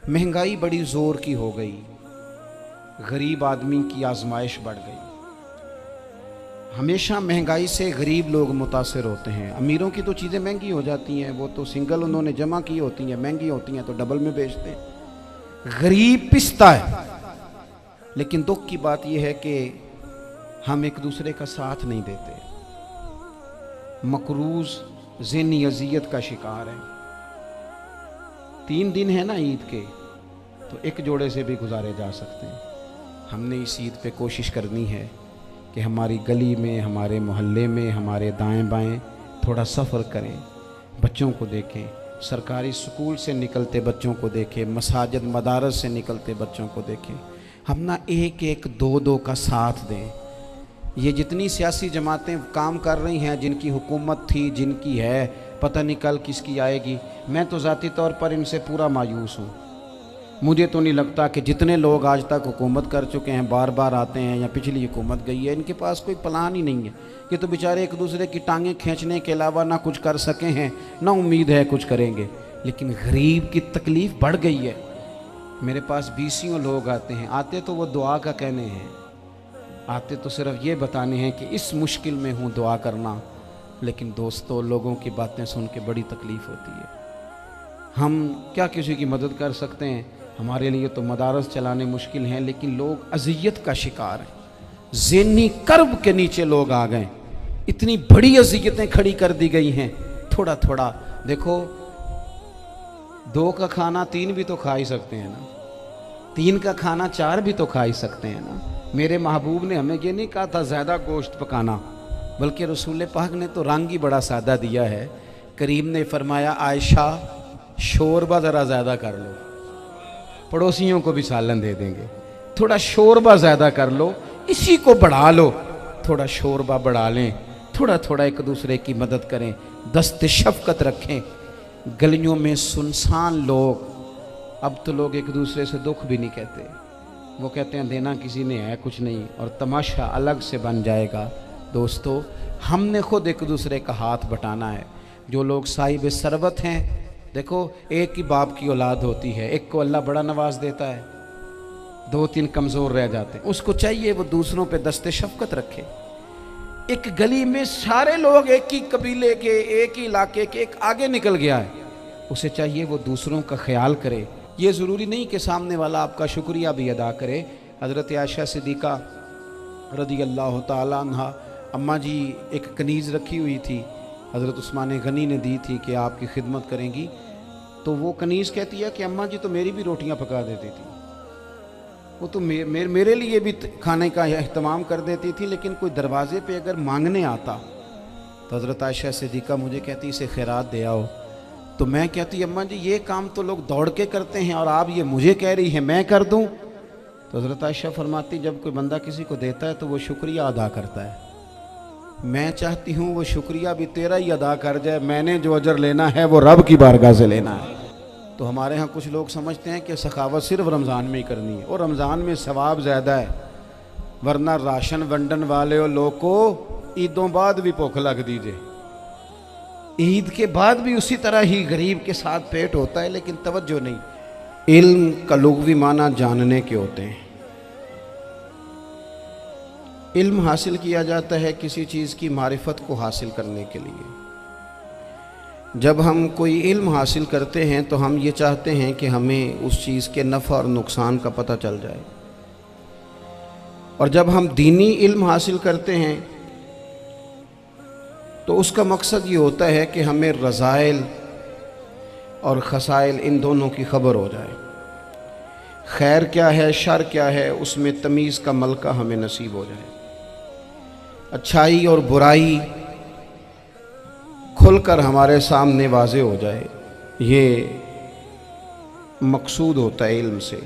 महंगाई बड़ी ज़ोर की हो गई, गरीब आदमी की आजमाइश बढ़ गई। हमेशा महंगाई से गरीब लोग मुतासिर होते हैं। अमीरों की तो चीज़ें महंगी हो जाती हैं, वो तो सिंगल उन्होंने जमा की होती हैं, महंगी होती हैं तो डबल में बेचते हैं। गरीब पिसता है। लेकिन दुख की बात यह है कि हम एक दूसरे का साथ नहीं देते, मकरूज ज़हनी अजियत का शिकार है। 3 दिन है ना ईद के, तो एक जोड़े से भी गुजारे जा सकते हैं। हमने इस ईद पे कोशिश करनी है कि हमारी गली में, हमारे मोहल्ले में, हमारे दाएं बाएं थोड़ा सफ़र करें, बच्चों को देखें, सरकारी स्कूल से निकलते बच्चों को देखें, मसाजिद मदारस से निकलते बच्चों को देखें। हम ना एक एक दो दो का साथ दें। ये जितनी सियासी जमातें काम कर रही हैं, जिनकी हुकूमत थी, जिनकी है, पता नहीं कल किसकी आएगी। मैं तो ज़ाती तौर पर इनसे पूरा मायूस हूँ। मुझे तो नहीं लगता कि जितने लोग आज तक हुकूमत कर चुके हैं, बार बार आते हैं या पिछली हुकूमत गई है, इनके पास कोई प्लान ही नहीं है। ये तो बेचारे एक दूसरे की टांगें खींचने के अलावा ना कुछ कर सके हैं, ना उम्मीद है कुछ करेंगे। लेकिन गरीब की तकलीफ़ बढ़ गई है। मेरे पास 20 लोग आते हैं, आते तो वो दुआ का कहने हैं, आते तो सिर्फ ये बताने हैं कि इस मुश्किल में हूँ, दुआ करना। लेकिन दोस्तों, लोगों की बातें सुन के बड़ी तकलीफ़ होती है। हम क्या किसी की मदद कर सकते हैं? हमारे लिए तो मदारस चलाने मुश्किल हैं, लेकिन लोग अजियत का शिकार हैं। ज़हनी कर्ब के नीचे लोग आ गए, इतनी बड़ी अजियतें खड़ी कर दी गई हैं। थोड़ा थोड़ा देखो, 2 का खाना 3 भी तो खा ही सकते हैं ना, 3 का खाना 4 भी तो खा ही सकते हैं ना। मेरे महबूब ने हमें ये नहीं कहा था ज़्यादा गोश्त पकाना, बल्कि रसूल पाक ने तो रंग ही बड़ा सादा दिया है। करीम ने फरमाया, आयशा शोरबा ज़रा ज़्यादा कर लो, पड़ोसियों को भी सालन दे देंगे। थोड़ा शोरबा ज़्यादा कर लो, इसी को बढ़ा लो, थोड़ा शोरबा बढ़ा लें, थोड़ा थोड़ा एक दूसरे की मदद करें, दस्त शफ़क़त रखें। गलियों में सुनसान लोग, अब तो लोग एक दूसरे से दुख भी नहीं कहते, वो कहते हैं देना किसी ने है कुछ नहीं, और तमाशा अलग से बन जाएगा। दोस्तों, हमने खुद एक दूसरे का हाथ बटाना है। जो लोग साहिब सरबत हैं, देखो, एक ही बाप की औलाद होती है, एक को अल्लाह बड़ा नवाज देता है, 2-3 कमज़ोर रह जाते हैं। उसको चाहिए वो दूसरों पे दस्ते शफ़क़त रखे। एक गली में सारे लोग एक ही कबीले के, एक ही इलाके के, एक आगे निकल गया है, उसे चाहिए वो दूसरों का ख्याल करे। ये ज़रूरी नहीं कि सामने वाला आपका शुक्रिया भी अदा करे। हज़रत आयशा सिद्दीक़ा रज़ी अल्लाह ताला अन्हा, अम्मा जी एक कनीज़ रखी हुई थी, हज़रत उस्मान गनी ने दी थी कि आपकी खिदमत करेंगी। तो वो कनीज़ कहती है कि अम्मा जी तो मेरी भी रोटियां पका देती थी, वो तो मेरे लिए भी खाने का एहतमाम कर देती थी। लेकिन कोई दरवाज़े पे अगर मांगने आता तो हज़रत आयशा सिद्दीक़ा मुझे कहती इसे खैरात दे आओ। तो मैं कहती अम्मा जी ये काम तो लोग दौड़ के करते हैं और आप ये मुझे कह रही हैं मैं कर दूं? तो हज़रत आयशा फरमाती जब कोई बंदा किसी को देता है तो वो शुक्रिया अदा करता है। मैं चाहती हूँ वो शुक्रिया भी तेरा ही अदा कर जाए, मैंने जो अजर लेना है वो रब की बारगाह से लेना है। तो हमारे यहाँ कुछ लोग समझते हैं कि सखावत सिर्फ रमज़ान में ही करनी है, और रमज़ान में सवाब ज़्यादा है, वरना राशन वंडन वाले लोग को ईदों बाद भी भूख लग दीजिए, ईद के बाद भी उसी तरह ही गरीब के साथ पेट होता है, लेकिन तवज्जो नहीं। इल्म का लुग़वी माना जानने के होते हैं। इल्म हासिल किया जाता है किसी चीज़ की मारिफत को हासिल करने के लिए। जब हम कोई इल्म हासिल करते हैं तो हम ये चाहते हैं कि हमें उस चीज़ के नफ़ा और नुकसान का पता चल जाए। और जब हम दीनी इल्म हासिल करते हैं तो उसका मकसद ये होता है कि हमें रज़ाइल और खसाइल इन दोनों की खबर हो जाए। खैर क्या है, शर क्या है, उसमें तमीज़ का मलका हमें नसीब हो जाए। अच्छाई और बुराई खुलकर हमारे सामने वाज़े हो जाए, ये मकसूद होता है इल्म से।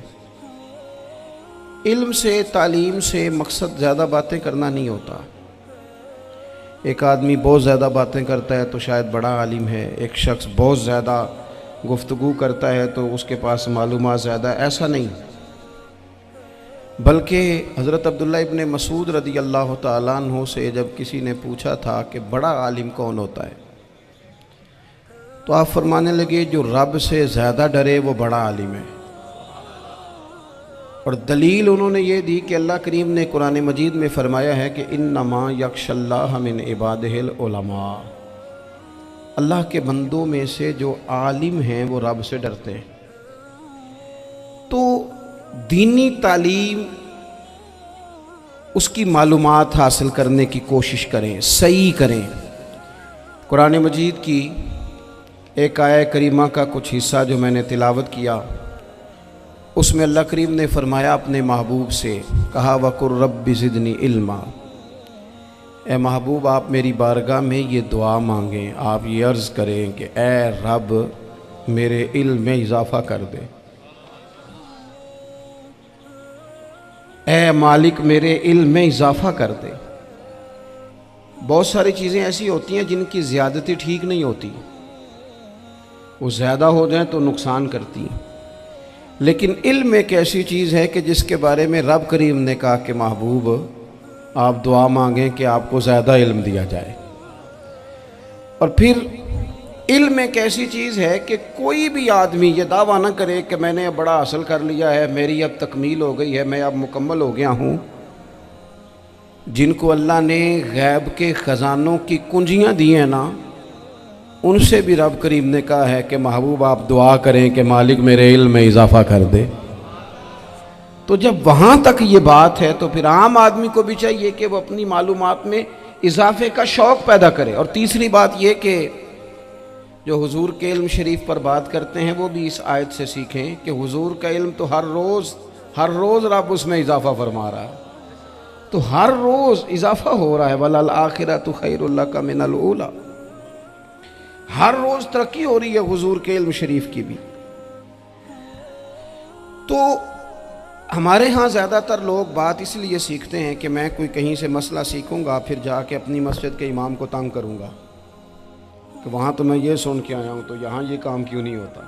इल्म से, तालीम से मकसद ज़्यादा बातें करना नहीं होता। एक आदमी बहुत ज़्यादा बातें करता है तो शायद बड़ा आलिम है, एक शख्स बहुत ज़्यादा गुफ्तगू करता है तो उसके पास मालूमात ज़्यादा, ऐसा नहीं। बल्कि हज़रत अब्दुल्ला इब्न मसूद रज़ी अल्लाह ताला अन्हु से जब किसी ने पूछा था कि बड़ा आलिम कौन होता है, तो आप फरमाने लगे जो रब से ज़्यादा डरे वो बड़ा आलिम है। और दलील उन्होंने ये दी कि अल्लाह करीम ने कुरान मजीद में फ़रमाया है कि इन्नमा यख्शल्लाह मिन इबादिहिल उलमा, अल्लाह के बंदों में से जो आलिम हैं वो रब से डरते हैं। तो दीनी तालीम, उसकी मालूमात हासिल करने की कोशिश करें, सही करें। कुरान मजीद की एक आयत करीमा का कुछ हिस्सा जो मैंने तिलावत किया, उसमें अल्लाह करीम ने फरमाया अपने महबूब से, कहा वकुर रब्बि ज़िदनी इल्मा, ए महबूब आप मेरी बारगाह में ये दुआ मांगें, आप ये अर्ज़ करें कि ए रब मेरे इल्म में इजाफ़ा कर दे, ए मालिक मेरे इल्म में इजाफ़ा कर दे। बहुत सारी चीज़ें ऐसी होती हैं जिनकी ज़्यादती ठीक नहीं होती, वो ज़्यादा हो जाए तो नुकसान करती हैं, लेकिन इल्म एक ऐसी चीज़ है कि जिसके बारे में रब करीम ने कहा कि महबूब आप दुआ मांगें कि आपको ज़्यादा इल्म दिया जाए। और फिर इल्म एक ऐसी चीज़ है कि कोई भी आदमी ये दावा ना करे कि मैंने अब बड़ा हासिल कर लिया है, मेरी अब तकमील हो गई है, मैं अब मुकम्मल हो गया हूँ। जिनको अल्लाह ने गैब के ख़जानों की कुंजियाँ दी हैं ना, उनसे भी रब करीम ने कहा है कि महबूब आप दुआ करें कि मालिक मेरे इल्म में इजाफ़ा कर दे। तो जब वहाँ तक ये बात है तो फिर आम आदमी को भी चाहिए कि वो अपनी मालूमात में इजाफे का शौक़ पैदा करे। और तीसरी बात ये कि जो हुजूर के इल्म शरीफ पर बात करते हैं वो भी इस आयत से सीखें कि हुजूर का इल्म तो हर रोज़ रब उसमें इजाफ़ा फरमा रहा है, तो हर रोज़ इजाफ़ा हो रहा है। वलल आखिरतु खैरुल लका मिनल ऊला, हर रोज़ तरक्की हो रही है हुजूर के इल्म शरीफ की भी। तो हमारे यहाँ ज़्यादातर लोग बात इसलिए सीखते हैं कि मैं कोई कहीं से मसला सीखूँगा फिर जाके अपनी मस्जिद के इमाम को तंग करूँगा कि वहाँ तो मैं ये सुन के आया हूँ तो यहाँ ये काम क्यों नहीं होता।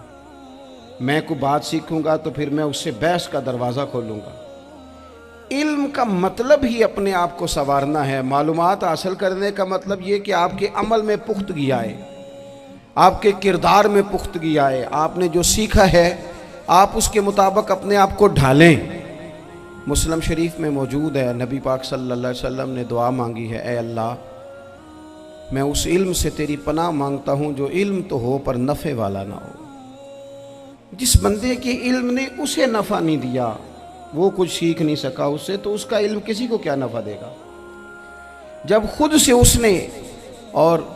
मैं कोई बात सीखूँगा तो फिर मैं उससे बहस का दरवाज़ा खोलूँगा। इल्म का मतलब ही अपने आप को संवारना है। मालूमात हासिल करने का मतलब ये कि आपके अमल में पुख्तगी आए, आपके किरदार में पुख्तगी आए, आपने जो सीखा है आप उसके मुताबिक अपने आप को ढालें। मुस्लिम शरीफ में मौजूद है, नबी पाक सल्लल्लाहु अलैहि वसल्लम ने दुआ मांगी है, ए अल्लाह मैं उस इल्म से तेरी पनाह मांगता हूँ जो इल्म तो हो पर नफ़े वाला ना हो। जिस बंदे के इल्म ने उसे नफ़ा नहीं दिया, वो कुछ सीख नहीं सका उससे, तो उसका इल्म किसी को क्या नफ़ा देगा। जब खुद से उसने, और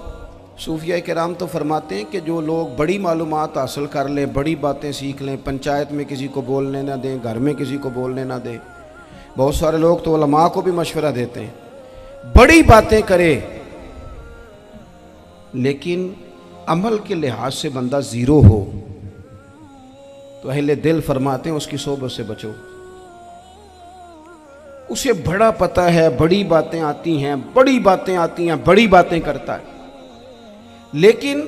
सूफिया किराम तो फरमाते हैं कि जो लोग बड़ी मालूमात हासिल कर लें, बड़ी बातें सीख लें, पंचायत में किसी को बोलने ना दें, घर में किसी को बोलने ना दें। बहुत सारे लोग तो उलमा को भी मशवरा देते हैं, बड़ी बातें करे, लेकिन अमल के लिहाज से बंदा ज़ीरो हो तो अहले दिल फरमाते हैं उसकी सोबत से बचो। उसे बड़ा पता है, बड़ी बातें आती हैं, बड़ी बातें आती हैं, बड़ी बातें करता है, लेकिन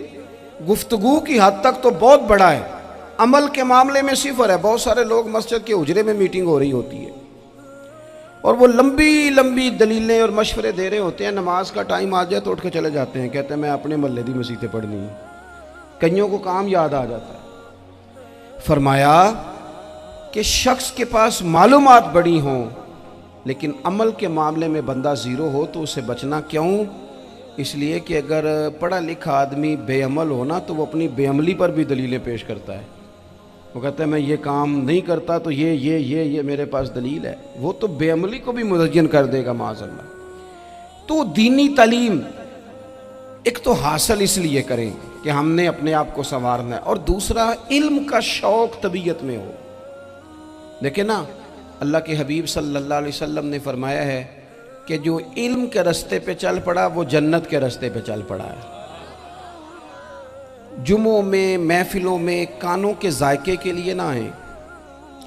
गुफ्तगू की हद तक तो बहुत बड़ा है, अमल के मामले में सिफर है। बहुत सारे लोग मस्जिद के उजरे में मीटिंग हो रही होती है और वो लंबी लंबी दलीलें और मशवरे दे रहे होते हैं, नमाज का टाइम आ जाए तो उठ के चले जाते हैं, कहते हैं मैं अपने महल्ले दी मसीतें पढ़नी है। कईयों को काम याद आ जाता है। फरमाया कि शख्स के पास मालूमात बड़ी हों लेकिन अमल के मामले में बंदा ज़ीरो हो तो उससे बचना क्यों? इसलिए कि अगर पढ़ा लिखा आदमी बेअमल हो ना तो वो अपनी बेअमली पर भी दलीलें पेश करता है। वो कहता है मैं ये काम नहीं करता तो ये मेरे पास दलील है। वो तो बेअमली को भी मुज़य्यन कर देगा माज़अल्लाह। तो दीनी तालीम एक तो हासिल इसलिए करें कि हमने अपने आप को संवारना है, और दूसरा इल्म का शौक़ तबीयत में हो। देखे ना, अल्लाह के हबीब सल्लल्लाहु अलैहि वसल्लम ने फरमाया है कि जो इल्म के रास्ते पे चल पड़ा वो जन्नत के रास्ते पे चल पड़ा है। जुमों में, महफिलों में कानों के जायके के लिए ना आए,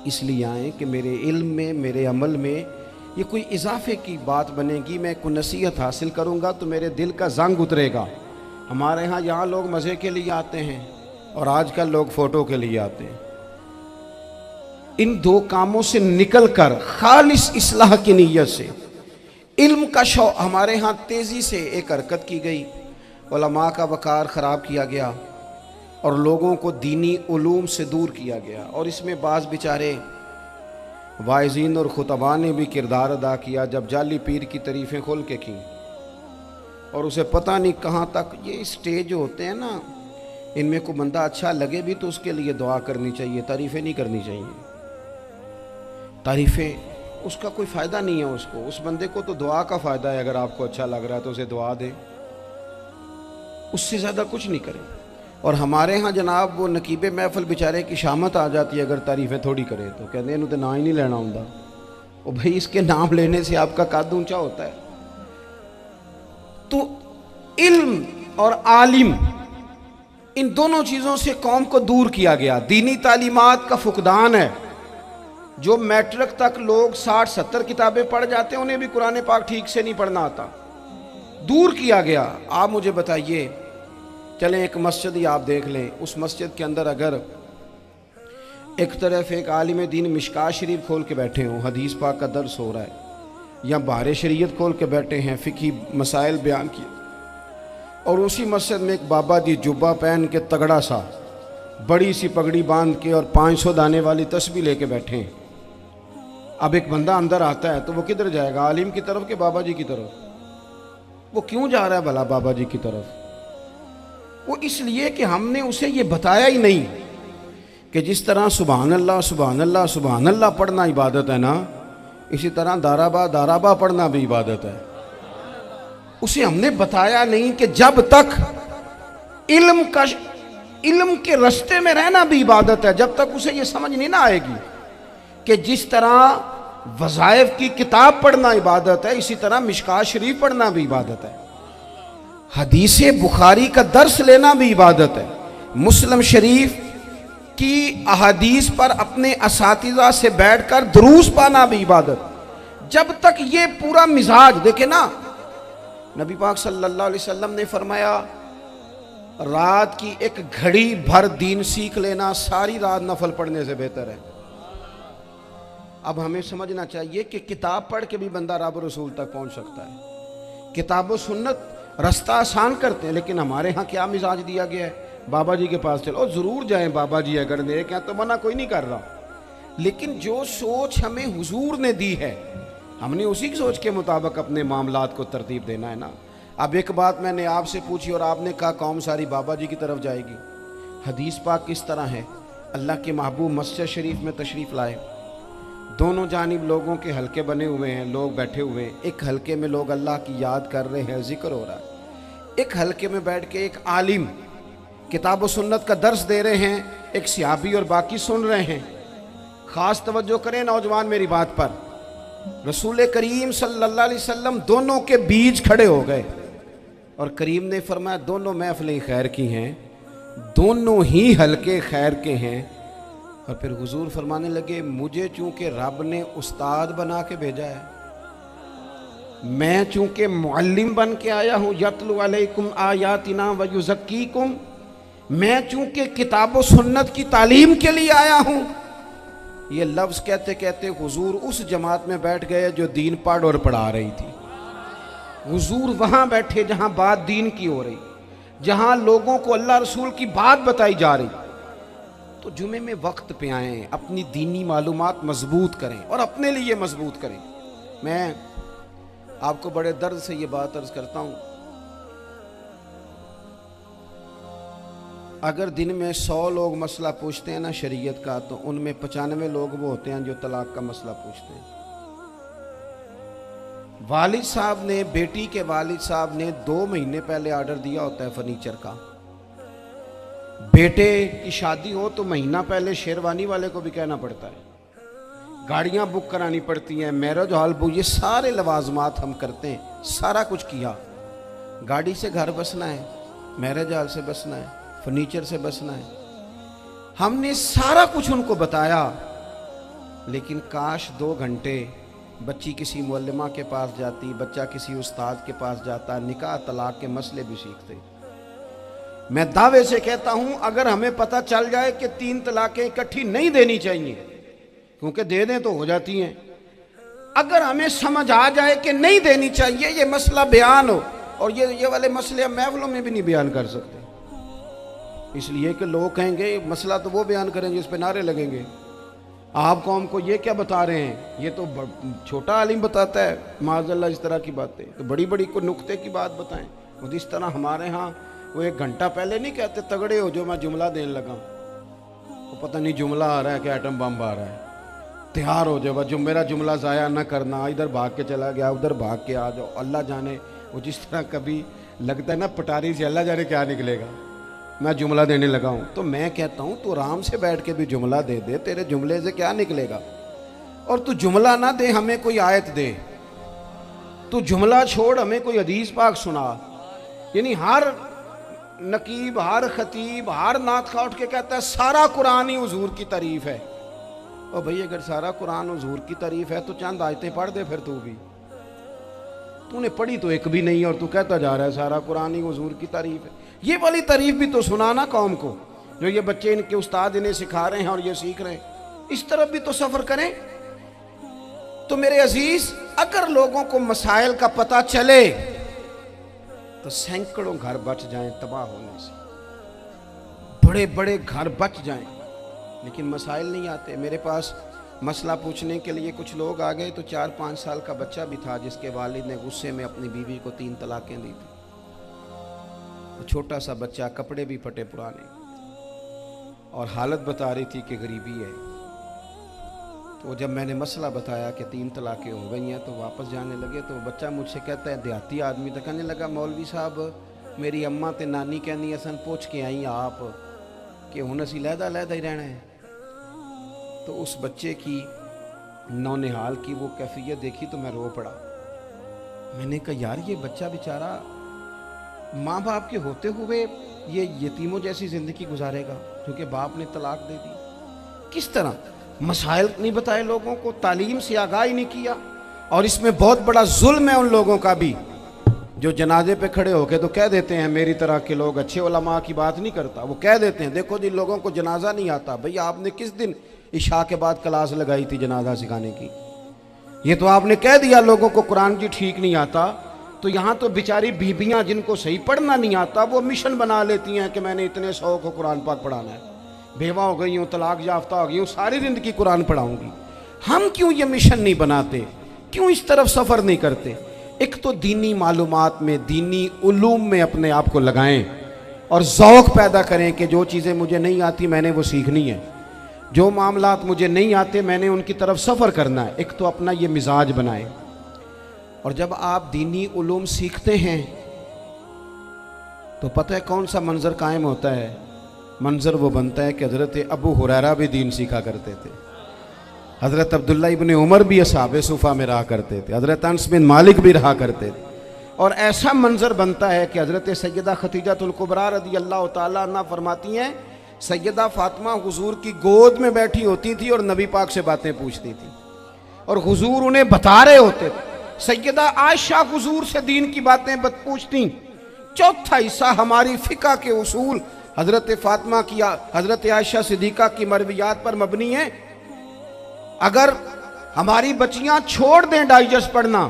इसलिए आए कि मेरे इल्म में, मेरे अमल में ये कोई इजाफे की बात बनेगी, मैं कोई नसीहत हासिल करूँगा तो मेरे दिल का जंग उतरेगा। हमारे यहाँ लोग मज़े के लिए आते हैं और आजकल लोग फ़ोटो के लिए आते हैं। इन दो कामों से निकल कर खालिस इस्लाह की नीयत से इल्म का शौक़, हमारे यहाँ तेज़ी से एक हरकत की गई, उलमा का वक़ार ख़राब किया गया और लोगों को दीनी उलूम से दूर किया गया। और इसमें बाज़ बेचारे वाइज़ीन और खुतबा ने भी किरदार अदा किया जब जाली पीर की तारीफ़ें खोल के की, और उसे पता नहीं कहाँ तक ये स्टेज होते हैं ना, इनमें कोई बंदा अच्छा लगे भी तो उसके लिए दुआ करनी चाहिए, तारीफ़ें नहीं करनी चाहिए। तारीफ़ें उसका कोई फ़ायदा नहीं है, उसको, उस बंदे को तो दुआ का फ़ायदा है। अगर आपको अच्छा लग रहा है तो उसे दुआ दें, उससे ज़्यादा कुछ नहीं करें। और हमारे यहाँ जनाब वो नकीबे महफिल बेचारे की शामत आ जाती है अगर तारीफ़ें थोड़ी करे तो, कहते हैं इन्हों तो ना ही नहीं लेना होंगे। और भाई इसके नाम लेने से आपका कद ऊंचा होता है। तो इल्म और आलिम, इन दोनों चीज़ों से कौम को दूर किया गया। दीनी तालीमात का फुकदान है। जो मैट्रिक तक लोग 60-70 किताबें पढ़ जाते हैं उन्हें भी कुरान पाक ठीक से नहीं पढ़ना आता, दूर किया गया। आप मुझे बताइए, चलें एक मस्जिद ही आप देख लें, उस मस्जिद के अंदर अगर एक तरफ एक आलिम दीन मिशकात शरीफ खोल के बैठे हों, हदीस पाक का दर्स हो रहा है, या बाहर शरीयत खोल के बैठे हैं, फ़िकी मसाइल बयान किए, और उसी मस्जिद में एक बाबा जी जुब्बा पहन के तगड़ा सा बड़ी सी पगड़ी बांध के और 500 दाने वाली तस्बीह लेके बैठे हैं। अब एक बंदा अंदर आता है तो वो किधर जाएगा, आलिम की तरफ के बाबा जी की तरफ? वो क्यों जा रहा है भला बाबा जी की तरफ? वो इसलिए कि हमने उसे ये बताया ही नहीं कि जिस तरह सुभान अल्लाह सुभान अल्लाह सुभान अल्लाह पढ़ना इबादत है ना, इसी तरह दाराबा दाराबा पढ़ना भी इबादत है। उसे हमने बताया नहीं कि जब तक इल्म के रास्ते में रहना भी इबादत है। जब तक उसे ये समझ नहीं ना आएगी कि जिस तरह वज़ाइफ की किताब पढ़ना इबादत है, इसी तरह मिशकात शरीफ पढ़ना भी इबादत है, हदीस बुखारी का दर्स लेना भी इबादत है, मुस्लिम शरीफ की अहादीस पर अपने असातिज़ा से बैठकर दुरूस पाना भी इबादत। जब तक ये पूरा मिजाज देखे ना, नबी पाक सल्लल्लाहु अलैहि वसल्लम ने फरमाया रात की एक घड़ी भर दीन सीख लेना सारी रात नफल पढ़ने से बेहतर है। अब हमें समझना चाहिए कि किताब पढ़ के भी बंदा रब रसूल तक पहुंच सकता है। किताब सुन्नत रास्ता आसान करते हैं, लेकिन हमारे यहाँ क्या मिजाज दिया गया है, बाबा जी के पास चलो, ज़रूर जाएं बाबा जी अगर नेक हैं तो, मना कोई नहीं कर रहा, लेकिन जो सोच हमें हुजूर ने दी है हमने उसी की सोच के मुताबिक अपने मामलात को तरतीब देना है ना। अब एक बात मैंने आपसे पूछी और आपने कहा कौम सारी बाबा जी की तरफ जाएगी। हदीस पाक किस तरह है, अल्लाह के महबूब मस्जिद शरीफ में तशरीफ़ लाए, दोनों जानिब लोगों के हलके बने हुए हैं, लोग बैठे हुए हैं। एक हलके में लोग अल्लाह की याद कर रहे हैं, जिक्र हो रहा है। एक हलके में बैठ के एक आलिम किताब व सुन्नत का दर्स दे रहे हैं, एक सहाबी और बाकी सुन रहे हैं। ख़ास तवज्जो करें नौजवान मेरी बात पर, रसूल करीम सल्लल्लाहु अलैहि वसल्लम दोनों के बीच खड़े हो गए और करीम ने फरमाया दोनों महफिलें खैर की हैं, दोनों ही हलके खैर के हैं। और फिर हुजूर फरमाने लगे मुझे चूंकि रब ने उस्ताद बना के भेजा है, मैं चूंकि मुअल्लिम बन के आया हूँ, यतलु अलैकुम आयातिना व युज़क्कीकुम, मैं चूंकि किताब व सुन्नत की तालीम के लिए आया हूँ। ये लफ्ज़ कहते कहते हुजूर उस जमात में बैठ गए जो दीन पढ़ और पढ़ा रही थी। हुजूर वहाँ बैठे जहाँ बात दीन की हो रही, जहाँ लोगों को अल्लाह रसूल की बात बताई जा रही। तो जुमे में वक्त पे आएँ, अपनी दीनी मालूमात मजबूत करें और अपने लिए मजबूत करें। मैं आपको बड़े दर्द से ये बात अर्ज करता हूँ, अगर दिन में 100 लोग मसला पूछते हैं ना शरीयत का, तो उनमें 95 लोग वो होते हैं जो तलाक का मसला पूछते हैं। वालिद साहब ने, बेटी के वालिद साहब ने 2 महीने पहले ऑर्डर दिया होता है फर्नीचर का। बेटे की शादी हो तो महीना पहले शेरवानी वाले को भी कहना पड़ता है, गाड़ियां बुक करानी पड़ती हैं, मैरिज हॉल बुक, ये सारे लवाजमात हम करते हैं। सारा कुछ किया, गाड़ी से घर बसना है, मैरिज हॉल से बसना है, फर्नीचर से बसना है, हमने सारा कुछ उनको बताया। लेकिन काश 2 घंटे बच्ची किसी मुअल्लिमा के पास जाती, बच्चा किसी उस्ताद के पास जाता, निकाह तलाक के मसले भी सीखते। मैं दावे से कहता हूं अगर हमें पता चल जाए कि 3 तलाकें इकट्ठी नहीं देनी चाहिए, क्योंकि दे दें तो हो जाती हैं, अगर हमें समझ आ जाए कि नहीं देनी चाहिए, ये मसला बयान हो, और ये वाले मसले हम महफिलों में भी नहीं बयान कर सकते, इसलिए कि लोग कहेंगे मसला तो वो बयान करेंगे जिस पे नारे लगेंगे। आप कौम को ये क्या बता रहे हैं? ये तो छोटा आलिम बताता है माज़अल्लाह इस तरह की बातें, तो बड़ी बड़ी को नुक्ते की बात बताएं। वो जिस तरह हमारे यहाँ वो 1 घंटा पहले नहीं कहते तगड़े हो जो मैं जुमला देने लगा, वो पता नहीं जुमला आ रहा है कि एटम बम आ रहा है, तैयार हो जाओ, जो मेरा जुमला ज़ाया ना करना, इधर भाग के चला गया उधर भाग के आ जाओ। अल्लाह जाने वो जिस तरह कभी लगता है ना पटारी से, अल्लाह जाने क्या निकलेगा, मैं जुमला देने लगा हूँ। तो मैं कहता हूँ तू आराम से बैठ के भी जुमला दे दे, तेरे जुमले से क्या निकलेगा। और तू जुमला ना दे, हमें कोई आयत दे, तू जुमला छोड़ हमें कोई हदीस पाक सुना। यानी हर नकीब, हर खतीब, हर नात खा उठ के कहता है सारा कुरान ही हुजूर की तारीफ है। और भाई अगर सारा कुरान हुजूर की तारीफ है तो चंद आयतें पढ़ दे फिर तू भी। तूने पढ़ी तो एक भी नहीं और तू कहता जा रहा है सारा कुरान ही हुजूर की तारीफ है। ये वाली तारीफ भी तो सुनाना कौम को, जो ये बच्चे इनके उस्ताद इन्हें सिखा रहे हैं और ये सीख रहे हैं, इस तरफ भी तो सफर करें। तो मेरे अजीज, अगर लोगों को मसाइल का पता चले तो सैकड़ों घर बच जाएं तबाह होने से, बड़े बड़े घर बच जाएं, लेकिन मसाइल नहीं आते। मेरे पास मसला पूछने के लिए कुछ लोग आ गए तो 4-5 साल का बच्चा भी था जिसके वालिद ने गुस्से में अपनी बीवी को 3 तलाकें दी थी। तो छोटा सा बच्चा, कपड़े भी फटे पुराने, और हालत बता रही थी कि गरीबी है। तो जब मैंने मसला बताया कि 3 तलाकें हो गई हैं तो वापस जाने लगे, तो बच्चा मुझसे कहता है, देहाती आदमी तो कहने लगा, मौलवी साहब मेरी अम्मा ते नानी कहनी असन पूछ के आई आप कि हुण असीं लहदा लहदा ही रहना है। तो उस बच्चे की नौनिहाल की वो कैफियत देखी तो मैं रो पड़ा। मैंने कहा यार ये बच्चा बेचारा माँ बाप के होते हुए ये यतीमों जैसी ज़िंदगी गुजारेगा क्योंकि बाप ने तलाक दे दी। किस तरह मसाइल नहीं बताए लोगों को, तालीम से आगाह ही नहीं किया। और इसमें बहुत बड़ा जुल्म है उन लोगों का भी जो जनाजे पे खड़े होके तो कह देते हैं, मेरी तरह के लोग अच्छे उलमा की बात नहीं करता, वो कह देते हैं देखो जिन लोगों को जनाजा नहीं आता, भैया आपने किस दिन इशा के बाद क्लास लगाई थी जनाजा सिखाने की? ये तो आपने कह दिया लोगों को कुरान जी ठीक नहीं आता। तो यहाँ तो बेचारी बीबियाँ जिनको सही पढ़ना नहीं आता वो मिशन बना लेती हैं कि मैंने इतने 100 को कुरान पाक पढ़ाना है, बेवा हो गई हूँ, तलाक याफ्ता हो गई हूँ, सारी ज़िंदगी कुरान पढ़ाऊँगी। हम क्यों ये मिशन नहीं बनाते, क्यों इस तरफ सफ़र नहीं करते? एक तो दीनी मालूमात में, दीनी उलूम में अपने आप को लगाएं और ज़ौक़ पैदा करें कि जो चीज़ें मुझे नहीं आती मैंने वो सीखनी है, जो मामलात मुझे नहीं आते मैंने उनकी तरफ सफ़र करना है। एक तो अपना ये मिजाज बनाएं। और जब आप दीनी उलूम सीखते हैं तो पता है कौन सा मंज़र कायम होता है? मंज़र वो बनता है कि हज़रत अबू हुरैरा भी दीन सीखा करते थे, हज़रत अब्दुल्ला इब्ने उमर भी असहाबे सुफ़ा में रहा करते थे, हज़रत अनस बिन मालिक भी रहा करते थे। और ऐसा मंज़र बनता है कि हज़रत सैयदा खतीजतुल कुबरा रज़ी अल्लाह तआला अन्हा फरमाती हैं, सैयदा फ़ातिमा हुजूर की गोद में बैठी होती थी और नबी पाक से बातें पूछती थी और हुजूर उन्हें बता रहे होते थे। सैयदा आयशा हुजूर से दीन की बातें पूछती। चौथा हिस्सा हमारी फ़िक़्ह के उसूल हज़रत फ़ातिमा की, हज़रत आयशा सिद्दीक़ा की मरवियात पर मबनी है। अगर हमारी बच्चियां छोड़ दें डाइजेस्ट पढ़ना,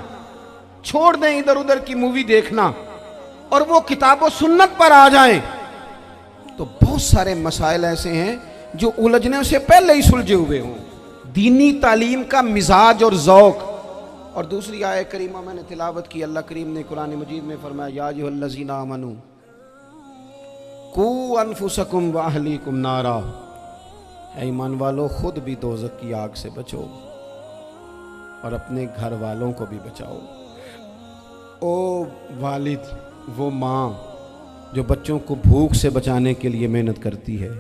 छोड़ दें इधर उधर की मूवी देखना और वो किताब व सुन्नत पर आ जाएं तो बहुत सारे मसाइल ऐसे हैं जो उलझने से पहले ही सुलझे हुए हों। दीनी तालीम का मिजाज और ज़ौक़। और दूसरी आयत करीमा मैंने तिलावत की, अल्लाह करीम ने कुरान मजीद में फरमाया, या अय्युहल्लज़ीना आमनू कू अनफुसकुम व अहलीकुम नारा, ऐ ईमान वालों खुद भी दोज़ख की आग से बचो और अपने घर वालों को भी बचाओ। ओ वालिद, वो माँ जो बच्चों को भूख से बचाने के लिए मेहनत करती है,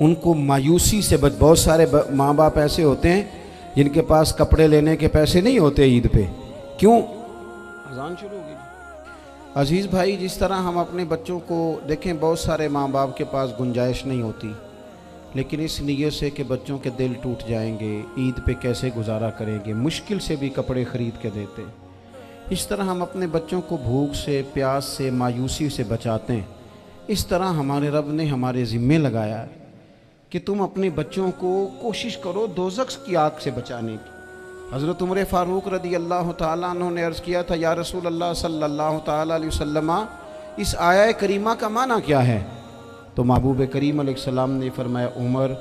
उनको मायूसी से बहुत सारे माँ बाप ऐसे होते हैं जिनके पास कपड़े लेने के पैसे नहीं होते ईद पे। क्यों? अजान शुरू होगी। अजीज़ भाई, जिस तरह हम अपने बच्चों को देखें, बहुत सारे माँ बाप के पास गुंजाइश नहीं होती, लेकिन इस नीयत से कि बच्चों के दिल टूट जाएंगे, ईद पे कैसे गुजारा करेंगे, मुश्किल से भी कपड़े ख़रीद के देते। इस तरह हम अपने बच्चों को भूख से, प्यास से, मायूसी से बचाते हैं। इस तरह हमारे रब ने हमारे ज़िम्मे लगाया है कि तुम अपने बच्चों को कोशिश करो दोज़ख की आग से बचाने की। हज़रत उमर फ़ारूक रज़ी अल्लाह तआला अन्हु ने अर्ज़ किया था, या रसूल अल्लाह सल्लल्लाहु तआला अलैहि वसल्लम, इस आया करीमा का माना क्या है? तो महबूब करीम अलैहिस्सलाम ने फरमाया, उमर,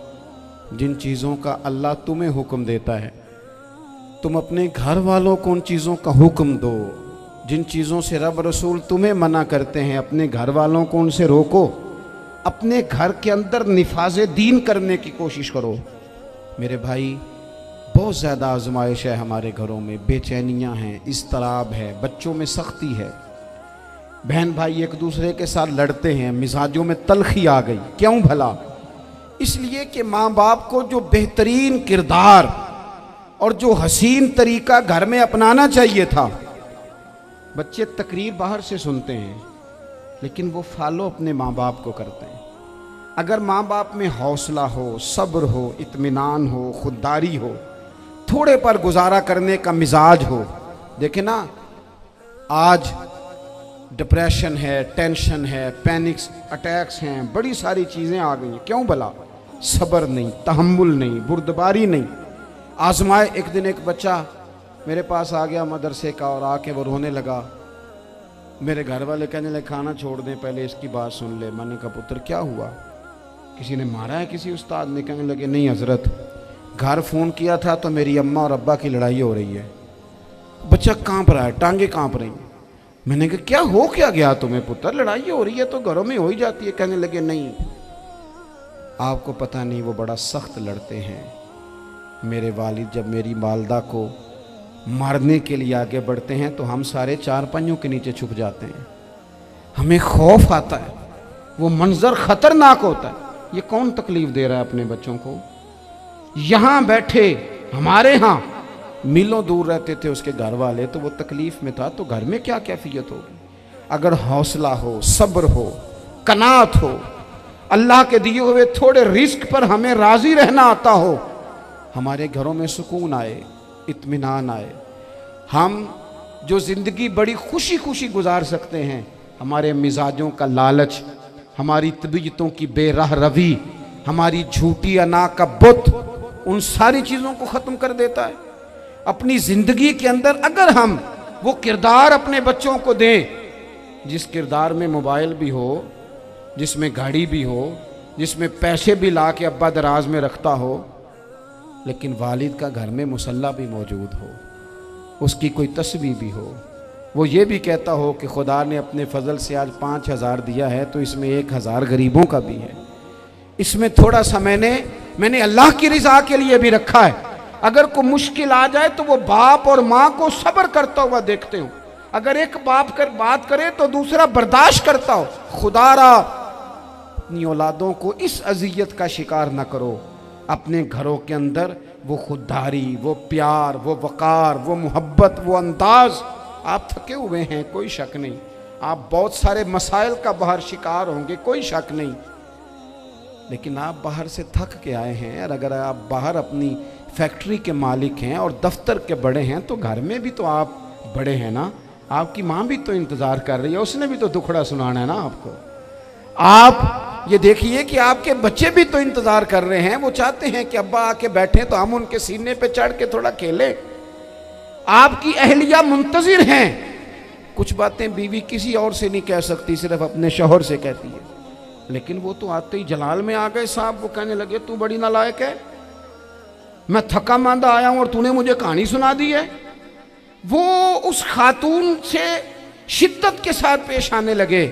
जिन चीज़ों का अल्लाह तुम्हें हुक्म देता है, तुम अपने घर वालों को उन चीज़ों का हुक्म दो। जिन चीज़ों से रब रसूल तुम्हें मना करते हैं, अपने घर वालों को उनसे रोको। अपने घर के अंदर निफाज़े दीन करने की कोशिश करो। मेरे भाई, बहुत ज़्यादा आजमाइश है हमारे घरों में, बेचैनियाँ हैं, इस्तराब है, बच्चों में सख्ती है, बहन भाई एक दूसरे के साथ लड़ते हैं, मिजाजों में तलखी आ गई। क्यों भला? इसलिए कि माँ बाप को जो बेहतरीन किरदार और जो हसीन तरीका घर में अपनाना चाहिए था, बच्चे तकरीर बाहर से सुनते हैं लेकिन वो फॉलो अपने माँ बाप को करते हैं। अगर माँ बाप में हौसला हो, सब्र हो, इत्मीनान हो, खुददारी हो, थोड़े पर गुजारा करने का मिजाज हो। देखे ना, आज डिप्रेशन है, टेंशन है, पैनिक्स अटैक्स हैं, बड़ी सारी चीज़ें आ गई हैं। क्यों भला? सब्र नहीं, तहम्मुल नहीं, बुर्दबारी नहीं। आजमाए। एक दिन एक बच्चा मेरे पास आ गया मदरसे का और आके वो रोने लगा। मेरे घर वाले कहने लगे खाना छोड़ दें, पहले इसकी बात सुन ले। मैंने कहा पुत्र क्या हुआ, किसी ने मारा है किसी उस्ताद ने? कहने लगे नहीं हजरत, घर फ़ोन किया था तो मेरी अम्मा और अब्बा की लड़ाई हो रही है। बच्चा कांप रहा है, टांगे कांप रही। मैंने कहा क्या हो क्या गया तुम्हें पुत्र, लड़ाई हो रही है तो घरों में हो ही जाती है। कहने लगे नहीं, आपको पता नहीं, वो बड़ा सख्त लड़ते हैं। मेरे वालिद जब मेरी वालदा को मारने के लिए आगे बढ़ते हैं तो हम सारे चारपाइयों के नीचे छुप जाते हैं। हमें खौफ आता है, वो मंजर खतरनाक होता है। ये कौन तकलीफ दे रहा है अपने बच्चों को? यहाँ बैठे हमारे यहाँ मीलों दूर रहते थे उसके घर वाले, तो वो तकलीफ में था, तो घर में क्या कैफियत होगी? अगर हौसला हो, सब्र हो, कनात हो, अल्लाह के दिए हुए थोड़े रिस्क पर हमें राजी रहना आता हो, हमारे घरों में सुकून आए, इत्मीनान आए। हम जो ज़िंदगी बड़ी खुशी खुशी गुजार सकते हैं, हमारे मिजाजों का लालच, हमारी तबीयतों की बेराह रवी, हमारी झूठी अना का बुत, उन सारी चीज़ों को ख़त्म कर देता है। अपनी ज़िंदगी के अंदर अगर हम वो किरदार अपने बच्चों को दें, जिस किरदार में मोबाइल भी हो, जिसमें गाड़ी भी हो, जिसमें पैसे भी ला के अब्बा दराज में रखता हो, लेकिन वालिद का घर में मुसल्ला भी मौजूद हो, उसकी कोई तस्वीर भी हो, वो ये भी कहता हो कि खुदा ने अपने फजल से आज 5,000 दिया है तो इसमें 1,000 गरीबों का भी है, इसमें थोड़ा सा मैंने अल्लाह की रिजा के लिए भी रखा है। अगर कोई मुश्किल आ जाए तो वो बाप और माँ को सब्र करता हुआ देखते हो। अगर एक बाप कर बात करे तो दूसरा बर्दाश्त करता हो। खुदारा अपनी औलादों को इस अजियत का शिकार न करो। अपने घरों के अंदर वो खुददारी, वो प्यार, वो वक़ार, वो मोहब्बत, वो अंदाज। आप थके हुए हैं, कोई शक नहीं, आप बहुत सारे मसाइल का बाहर शिकार होंगे, कोई शक नहीं, लेकिन आप बाहर से थक के आए हैं। और अगर आप बाहर अपनी फैक्ट्री के मालिक हैं और दफ्तर के बड़े हैं तो घर में भी तो आप बड़े हैं ना। आपकी माँ भी तो इंतज़ार कर रही है, उसने भी तो दुखड़ा सुनाना है ना आपको। आप ये देखिए कि आपके बच्चे भी तो इंतज़ार कर रहे हैं, वो चाहते हैं कि अब्बा आके बैठे तो हम उनके सीने पे चढ़ के थोड़ा खेलें। आपकी अहलिया मुंतज़िर हैं। कुछ बातें बीवी किसी और से नहीं कह सकती, सिर्फ अपने शौहर से कहती है, लेकिन वो तो आते ही जलाल में आ गए साहब। वो कहने लगे तू बड़ी नालायक है, मैं थका मांदा आया हूं और तूने मुझे कहानी सुना दी है। वो उस खातून से शिद्दत के साथ पेश आने लगे।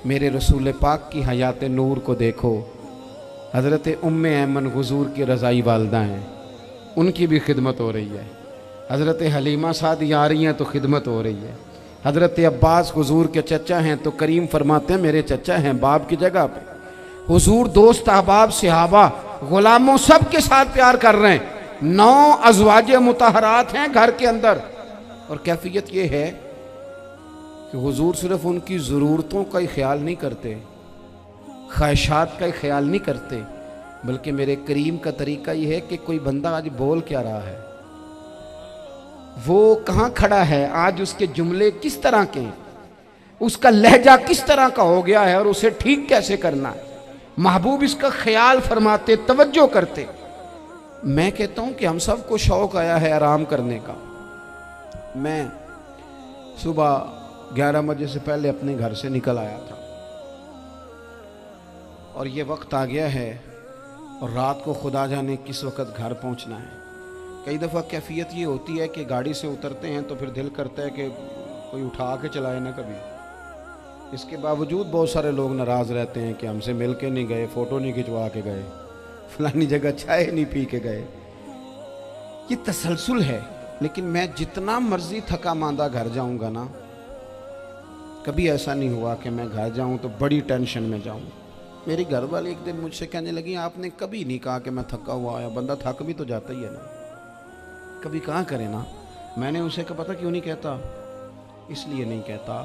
मेरे रसूल पाक की हयात नूर को देखो, हज़रत उम्मे ऐमन हुजूर की रज़ाई वालदा हैं, उनकी भी खिदमत हो रही है। हज़रत हलीमा सादी आ रही हैं तो खिदमत हो रही है। हज़रत अब्बास हुजूर के चचा हैं तो करीम फरमाते हैं मेरे चचा हैं बाप की जगह पे। हुजूर दोस्त अहबाब सहाबा गुलामों सब के साथ प्यार कर रहे हैं। 9 अज़वाज मुतहरात हैं घर के अंदर, और कैफियत ये है कि हुजूर सिर्फ उनकी ज़रूरतों का ही ख्याल नहीं करते, ख्वाहिशात का ही ख्याल नहीं करते, बल्कि मेरे करीम का तरीका ये है कि कोई बंदा आज बोल क्या रहा है, वो कहाँ खड़ा है, आज उसके जुमले किस तरह के हैं, उसका लहजा किस तरह का हो गया है और उसे ठीक कैसे करना है। महबूब इसका ख्याल फरमाते, तवज्जो करते। मैं कहता हूँ कि हम सबको शौक़ आया है आराम करने का। मैं सुबह 11 बजे से पहले अपने घर से निकल आया था और ये वक्त आ गया है और रात को खुदा जाने किस वक्त घर पहुंचना है। कई दफ़ा कैफियत ये होती है कि गाड़ी से उतरते हैं तो फिर दिल करता है कि कोई उठा के चलाए ना कभी। इसके बावजूद बहुत सारे लोग नाराज़ रहते हैं कि हमसे मिल के नहीं गए, फ़ोटो नहीं खिंचवा के गए, फलानी जगह चाय नहीं पी के गए। ये तसलसल है। लेकिन मैं जितना मर्जी थका मांदा घर जाऊंगा ना, कभी ऐसा नहीं हुआ कि मैं घर जाऊं तो बड़ी टेंशन में जाऊं। मेरी घर वाली एक दिन मुझसे कहने लगी, आपने कभी नहीं कहा कि मैं थका हुआ आया। बंदा थक भी तो जाता ही है ना, कभी कहाँ करे ना। मैंने उसे कहा पता क्यों नहीं कहता? इसलिए नहीं कहता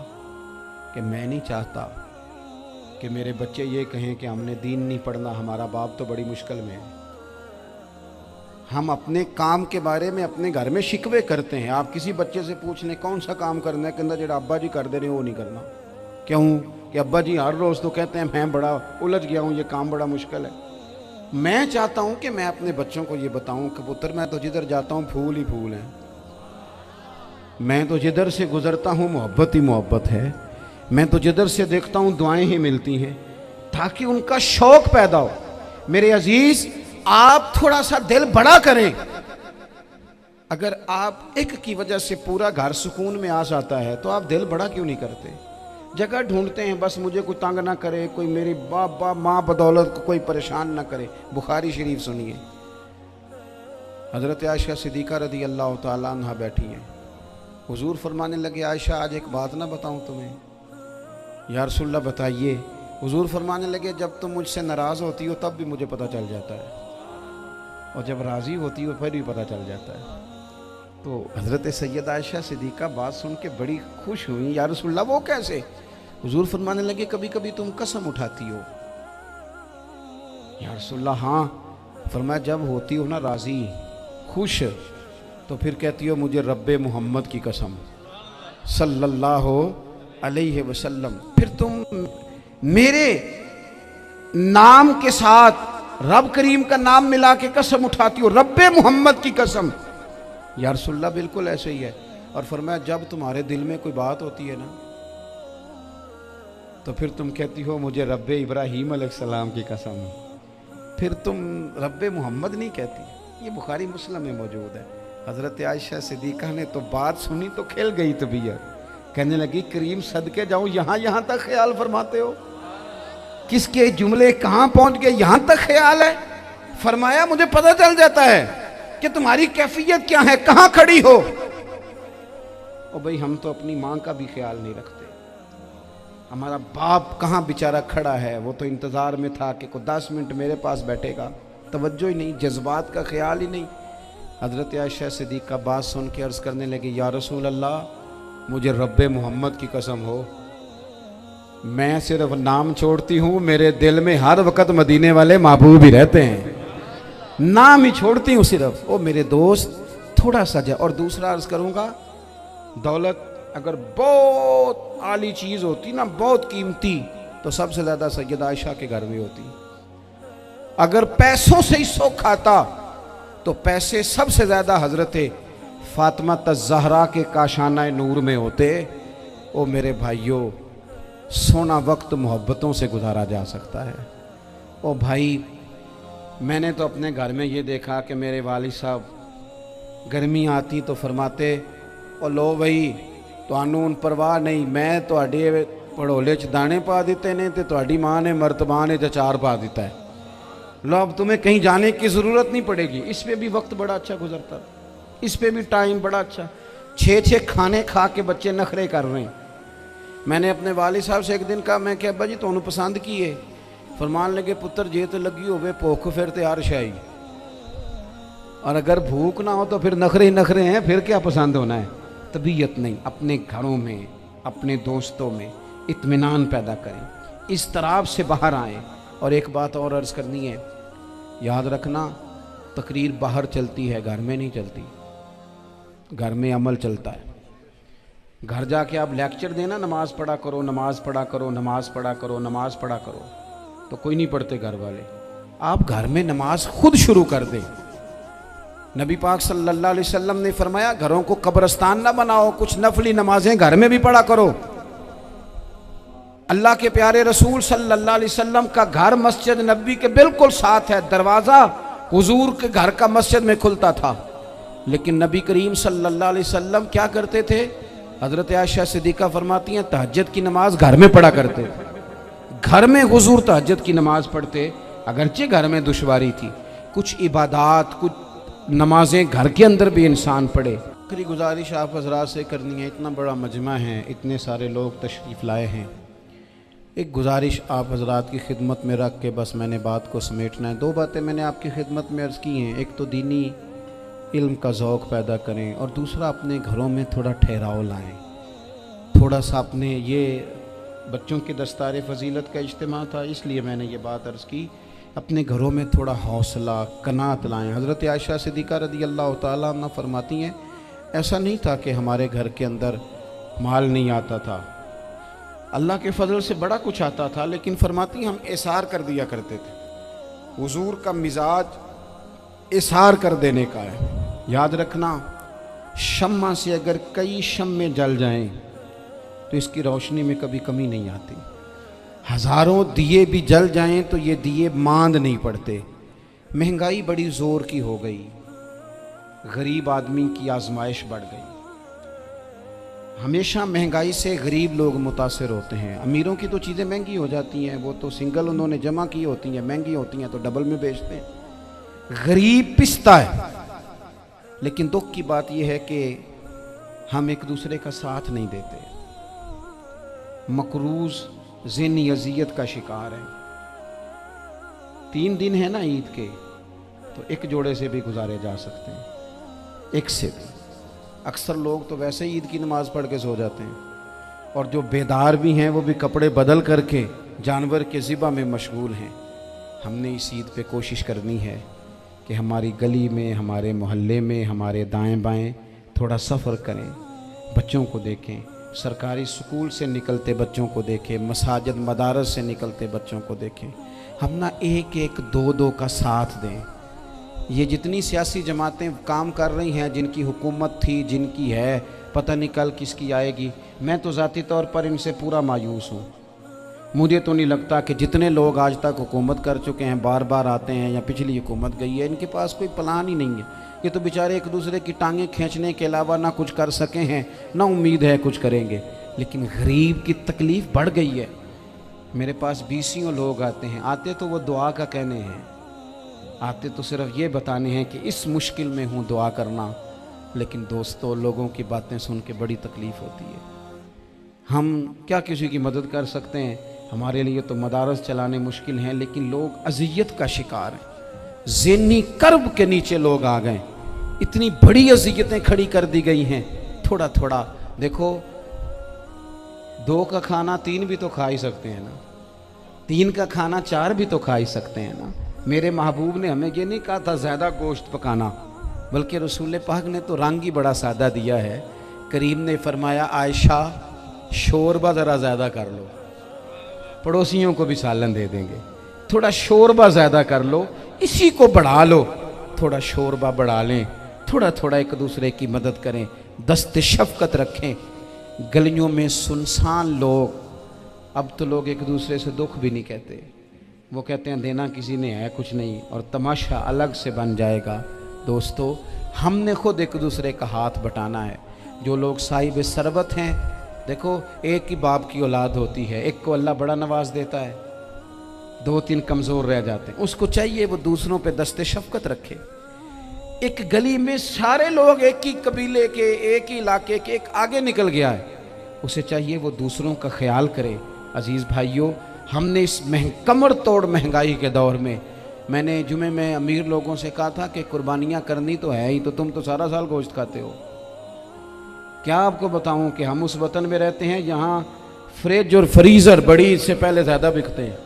कि मैं नहीं चाहता कि मेरे बच्चे ये कहें कि हमने दीन नहीं पढ़ना, हमारा बाप तो बड़ी मुश्किल में है। हम अपने काम के बारे में अपने घर में शिकवे करते हैं। आप किसी बच्चे से पूछ लें कौन सा काम करना है, कहता जो अब्बा जी कर दे रहे वो नहीं करना। क्यों? कि अब्बा जी हर रोज़ तो कहते हैं मैं बड़ा उलझ गया हूँ, ये काम बड़ा मुश्किल है। मैं चाहता हूँ कि मैं अपने बच्चों को ये बताऊँ कि पुत्र मैं तो जिधर जाता हूँ फूल ही फूल हैं, मैं तो जिधर से गुजरता हूँ मोहब्बत ही मोहब्बत है, मैं तो जिधर से देखता हूँ दुआएं ही मिलती हैं, ताकि उनका शौक पैदा हो। मेरे अजीज, आप थोड़ा सा दिल बड़ा करें। अगर आप एक की वजह से पूरा घर सुकून में आ जाता है तो आप दिल बड़ा क्यों नहीं करते? जगह ढूंढते हैं बस मुझे कोई तंग ना करे, कोई मेरी बाप माँ बदौलत को कोई परेशान ना करे। बुखारी शरीफ सुनिए, हज़रत आयशा सिद्दीक़ा रज़ी अल्लाह तआला अन्हा बैठी हैं। हुजूर फरमाने लगे, आयशा आज एक बात ना बताऊं तुम्हें? या रसूलल्लाह बताइए। हुजूर फरमाने लगे, जब तुम मुझसे नाराज़ होती हो तब भी मुझे पता चल जाता है, और जब राज़ी होती हो फिर भी पता चल जाता है। तो हज़रत सैयद आयशा सिद्दीक़ा बात सुन के बड़ी खुश हुई। या रसूलल्लाह वो कैसे? हुजूर फरमाने लगे, कभी कभी तुम कसम उठाती हो। या रसूलल्लाह हाँ। फरमाया जब होती हो ना राज़ी, खुश, तो फिर कहती हो मुझे रब्बे मोहम्मद की कसम सल्लल्लाहु अलैहि वसल्लम। फिर तुम मेरे नाम के साथ रब करीम का नाम मिला के कसम उठाती हो, रब्बे मोहम्मद की कसम। या रसूलल्लाह बिल्कुल ऐसे ही है। और फरमाया जब तुम्हारे दिल में कोई बात होती है ना, तो फिर तुम कहती हो मुझे रब्बे इब्राहीम अलैहिस्सलाम की कसम, फिर तुम रब्बे मोहम्मद नहीं कहती। ये बुखारी मुस्लिम में मौजूद है। हज़रत आयशा सिद्दीक़ा ने तो बात सुनी तो खिल गई तबीयत, कहने लगी करीम सदके जाऊं, यहाँ तक ख्याल फरमाते हो? किसके जुमले कहाँ पहुँच गए, यहाँ तक ख्याल है? फरमाया मुझे पता चल जाता है कि तुम्हारी कैफियत क्या है, कहाँ खड़ी हो। और भाई हम तो अपनी माँ का भी ख्याल नहीं रखते। हमारा बाप कहाँ बेचारा खड़ा है, वो तो इंतज़ार में था कि कोई 10 मिनट मेरे पास बैठेगा, तवज्जो ही नहीं, जज्बात का ख्याल ही नहीं। हज़रत आयशा सिद्दीक़ा बात सुन के अर्ज़ करने लगे, या रसूल अल्लाह मुझे रब्बे मोहम्मद की कसम हो, मैं सिर्फ नाम छोड़ती हूँ, मेरे दिल में हर वक़्त मदीने वाले महबूब ही रहते हैं, नाम ही छोड़ती हूँ सिर्फ। ओ मेरे दोस्त थोड़ा सा जा। और दूसरा अर्ज़ करूँगा, दौलत अगर बहुत आली चीज़ होती ना, बहुत कीमती, तो सबसे ज़्यादा सैयदा आयशा के घर में होती। अगर पैसों से ही शौक आता तो पैसे सबसे ज़्यादा हज़रत फ़ातिमा ज़हरा के काशाना नूर में होते। ओ मेरे भाइयों, सोना वक्त मोहब्बतों से गुजारा जा सकता है। ओ भाई, मैंने तो अपने घर में ये देखा कि मेरे वालिद साहब गर्मी आती तो फरमाते, ओ लो भाई तुहानू हुण परवाह नहीं, मैं तुहाडे पड़ोले च दाने पा दिते ने ते तुहाडी माँ ने मर्तबान च अचार पा दिता है, लो अब तुम्हें कहीं जाने की ज़रूरत नहीं पड़ेगी। इस पे भी वक्त बड़ा अच्छा गुजरता, इस पे भी टाइम बड़ा अच्छा। 6-6 खाने खा के बच्चे नखरे कर रहे हैं। मैंने अपने वालिद साहब से एक दिन कहा, मैं क्या अब्बा जी तुहानू पसंद की है? फरमान लगे, पुत्र जे तो लगी होवे भुख फिर तो हर शाही, और अगर भूख ना हो तो फिर नखरे ही नखरे हैं, फिर क्या पसंद होना है? तबीयत नहीं। अपने घरों में, अपने दोस्तों में इत्मीनान पैदा करें, इस तरह से बाहर आएँ। और एक बात और अर्ज़ करनी है, याद रखना, तकरीर बाहर चलती है, घर में नहीं चलती। घर में अमल चलता है। घर जाके आप लेक्चर देना, नमाज़ पढ़ा करो, नमाज़ पढ़ा करो, नमाज़ पढ़ा करो, नमाज़ पढ़ा करो, तो कोई नहीं पढ़ते घर वाले। आप घर में नमाज खुद शुरू कर दें। नबी पाक सल्लल्लाहु अलैहि वसल्लम ने फरमाया, घरों को कब्रिस्तान ना बनाओ, कुछ नफली नमाजें घर में भी पढ़ा करो। अल्लाह के प्यारे रसूल सल्लल्लाहु अलैहि वसल्लम का घर मस्जिद नबी के बिल्कुल साथ है, दरवाज़ा हुजूर के घर का मस्जिद में खुलता था। लेकिन नबी करीम सल्लल्लाहु अलैहि वसल्लम क्या करते थे? हज़रत आयशा सिद्दीक़ा फरमाती हैं तहज्जुद की नमाज घर में पढ़ा करते थे। घर में हुजूर तहज्जुद की नमाज पढ़ते, अगरचे घर में दुश्वारी थी, कुछ इबादात कुछ नमाजें घर के अंदर भी इंसान पढ़े। आखिरी गुजारिश आप हजरात से करनी है, इतना बड़ा मजमा है, इतने सारे लोग तशरीफ़ लाए हैं, एक गुजारिश आप हजरात की खिदमत में रख के बस मैंने बात को समेटना है। दो बातें मैंने आपकी खिदमत में अर्ज़ की हैं, एक तो दीनी इल्म का ज़ौक़ पैदा करें और दूसरा अपने घरों में थोड़ा ठहराव लाएं। थोड़ा सा अपने ये बच्चों के दस्तार फजीलत का इज्तिमा था, इसलिए मैंने ये बात अर्ज़ की, अपने घरों में थोड़ा हौसला कनात लाएं। हज़रत आयशा सिद्दीक़ा रज़ी अल्लाह तआला अन्हा फरमाती हैं ऐसा नहीं था कि हमारे घर के अंदर माल नहीं आता था, अल्लाह के फजल से बड़ा कुछ आता था, लेकिन फरमाती हम इसार कर दिया करते थे। हुजूर का मिजाज इसार कर देने का है। याद रखना, शम्मा से अगर कई शम्मे जल जाएं तो इसकी रोशनी में कभी कमी नहीं आती। हज़ारों दिए भी जल जाएं तो ये दिए मांद नहीं पड़ते। महंगाई बड़ी ज़ोर की हो गई, गरीब आदमी की आजमाइश बढ़ गई। हमेशा महंगाई से गरीब लोग मुतासिर होते हैं। अमीरों की तो चीज़ें महंगी हो जाती हैं, वो तो सिंगल उन्होंने जमा की होती हैं, महंगी होती हैं तो डबल में बेचते हैं। गरीब पिसता है। लेकिन दुख की बात यह है कि हम एक दूसरे का साथ नहीं देते, मकरूज ज़हनी अज़ियत का शिकार है। 3 दिन है ना ईद के, तो एक जोड़े से भी गुजारे जा सकते हैं, एक से भी। अक्सर लोग तो वैसे ही ईद की नमाज़ पढ़ के सो जाते हैं, और जो बेदार भी हैं वो भी कपड़े बदल करके जानवर के ज़िबा में मशगूल हैं। हमने इस ईद पे कोशिश करनी है कि हमारी गली में, हमारे मोहल्ले में, हमारे दाएं बाएं थोड़ा सफ़र करें, बच्चों को देखें, सरकारी स्कूल से निकलते बच्चों को देखें, मसाजिद मदारस से निकलते बच्चों को देखें। हम ना एक एक दो दो का साथ दें। ये जितनी सियासी जमातें काम कर रही हैं, जिनकी हुकूमत थी, जिनकी है, पता नहीं कल किसकी आएगी, मैं तो ज़ाती तौर पर इनसे पूरा मायूस हूँ। मुझे तो नहीं लगता कि जितने लोग आज तक हुकूमत कर चुके हैं, बार बार आते हैं या पिछली हुकूमत गई है, इनके पास कोई प्लान ही नहीं है। ये तो बेचारे एक दूसरे की टांगें खींचने के अलावा ना कुछ कर सके हैं, ना उम्मीद है कुछ करेंगे। लेकिन गरीब की तकलीफ़ बढ़ गई है। मेरे पास 20 लोग आते हैं, आते तो वो दुआ का कहने हैं, आते तो सिर्फ ये बताने हैं कि इस मुश्किल में हूँ, दुआ करना। लेकिन दोस्तों, लोगों की बातें सुन के बड़ी तकलीफ़ होती है। हम क्या किसी की मदद कर सकते हैं? हमारे लिए तो मदारस चलाने मुश्किल हैं, लेकिन लोग अज़ियत का शिकार हैं। ज़हनी कर्ब के नीचे लोग आ गए, इतनी बड़ी अज़ियतें खड़ी कर दी गई हैं। थोड़ा थोड़ा देखो, 2 का खाना 3 भी तो खा ही सकते हैं ना, 3 का खाना 4 भी तो खा ही सकते हैं ना। मेरे महबूब ने हमें ये नहीं कहा था ज़्यादा गोश्त पकाना, बल्कि रसूल पाक ने तो रंग ही बड़ा सादा दिया है। करीम ने फरमाया, आयशा शोरबा ज़रा ज़्यादा कर लो, पड़ोसियों को भी सालन दे देंगे, थोड़ा शोरबा ज़्यादा कर लो, इसी को बढ़ा लो, थोड़ा शोरबा बढ़ा लें, थोड़ा थोड़ा एक दूसरे की मदद करें, दस्त शफ़क़त रखें। गलियों में सुनसान लोग, अब तो लोग एक दूसरे से दुख भी नहीं कहते, वो कहते हैं देना किसी ने है कुछ नहीं, और तमाशा अलग से बन जाएगा। दोस्तों, हमने खुद एक दूसरे का हाथ बटाना है। जो लोग साहिब सरबत हैं, देखो एक ही बाप की औलाद होती है, एक को अल्लाह बड़ा नवाज देता है, 2-3 कमज़ोर रह जाते हैं, उसको चाहिए वो दूसरों पे दस्ते शफ़क़त रखे। एक गली में सारे लोग एक ही कबीले के, एक ही इलाके के, एक आगे निकल गया है, उसे चाहिए वो दूसरों का ख्याल करे। अज़ीज़ भाइयों, हमने इस कमर तोड़ महंगाई के दौर में, मैंने जुमे में अमीर लोगों से कहा था कि कुर्बानियाँ करनी तो है ही, तो तुम तो सारा साल गोश्त खाते हो। क्या आपको बताऊं कि हम उस वतन में रहते हैं यहाँ फ्रिज और फ्रीज़र बड़ी इससे पहले ज़्यादा बिकते हैं।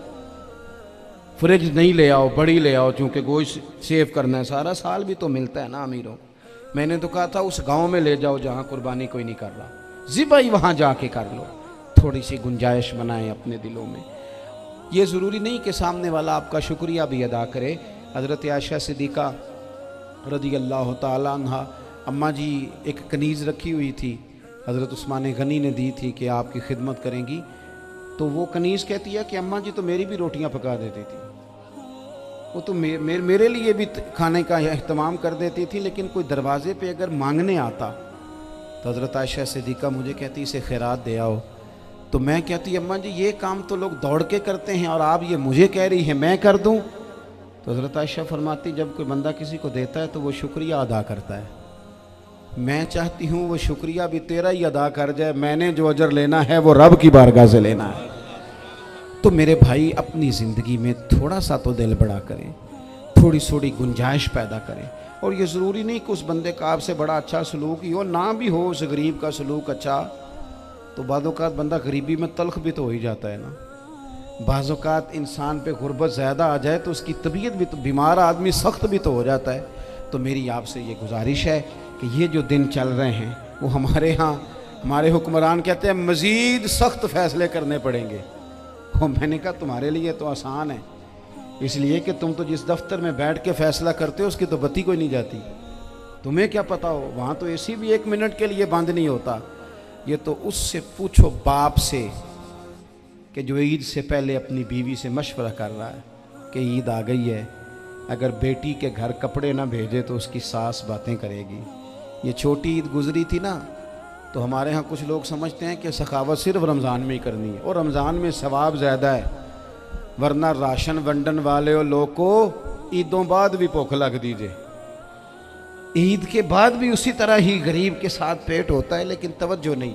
फ्रिज नहीं ले आओ, बड़ी ले आओ, चूँकि गोश्त सेव करना है, सारा साल भी तो मिलता है ना अमीरों। मैंने तो कहा था उस गांव में ले जाओ जहाँ कुर्बानी कोई नहीं कर रहा, ज़िबा ही वहाँ जाके कर लो, थोड़ी सी गुंजाइश बनाएं अपने दिलों में। ये ज़रूरी नहीं कि सामने वाला आपका शुक्रिया भी अदा करे। हज़रत आयशा सिद्दीक़ा रज़ी अल्लाह तआला अन्हा, अम्मा जी एक कनीज़ रखी हुई थी, हज़रत उस्मान गनी ने दी थी कि आपकी खिदमत करेंगी। तो वो कनीज कहती है कि अम्मा जी तो मेरी भी रोटियां पका देती थी, वो तो मेरे लिए भी खाने का एहतमाम कर देती थी, लेकिन कोई दरवाजे पे अगर मांगने आता तो हज़रत आयशा सिद्दीक़ा मुझे कहती इसे खैरात दे आओ। तो मैं कहती अम्मा जी ये काम तो लोग दौड़ के करते हैं और आप ये मुझे कह रही है मैं कर दूं। तो हज़रत आयशा फरमाती जब कोई बंदा किसी को देता है तो वो शुक्रिया अदा करता है। मैं चाहती हूँ वो शुक्रिया भी तेरा ही अदा कर जाए, मैंने जो अजर लेना है वो रब की बारगाह से लेना है। तो मेरे भाई अपनी ज़िंदगी में थोड़ा सा तो दिल बड़ा करें, थोड़ी थोड़ी गुंजाइश पैदा करें। और ये ज़रूरी नहीं कि उस बंदे का आपसे बड़ा अच्छा सलूक ही हो, ना भी हो उस गरीब का सलूक अच्छा, तो बाज़-औक़ात बंदा गरीबी में तल्ख भी तो हो ही जाता है ना। बाज़-औक़ात इंसान पे गुर्बत ज़्यादा आ जाए तो उसकी तबीयत भी तो, बीमार आदमी सख्त भी तो हो जाता है। तो मेरी आपसे ये गुजारिश है कि ये जो दिन चल रहे हैं वो हमारे यहाँ हमारे हुक्मरान कहते हैं मज़ीद सख्त फ़ैसले करने पड़ेंगे। और मैंने कहा तुम्हारे लिए तो आसान है, इसलिए कि तुम तो जिस दफ्तर में बैठ के फ़ैसला करते हो उसकी तो बत्ती कोई नहीं जाती, तुम्हें क्या पता हो, वहाँ तो एसी भी 1 मिनट के लिए बंद नहीं होता। ये तो उससे पूछो बाप से कि जो ईद से पहले अपनी बीवी से मशवरा कर रहा है कि ईद आ गई है, अगर बेटी के घर कपड़े ना भेजे तो उसकी सास बातें करेगी। ये छोटी ईद गुजरी थी ना, तो हमारे यहाँ कुछ लोग समझते हैं कि सखावत सिर्फ रमज़ान में ही करनी है और रमज़ान में सवाब ज़्यादा है, वरना राशन वंडन वाले और लोग को ईदों बाद भी भूख लग दीजिए, ईद के बाद भी उसी तरह ही गरीब के साथ पेट होता है, लेकिन तवज्जो नहीं।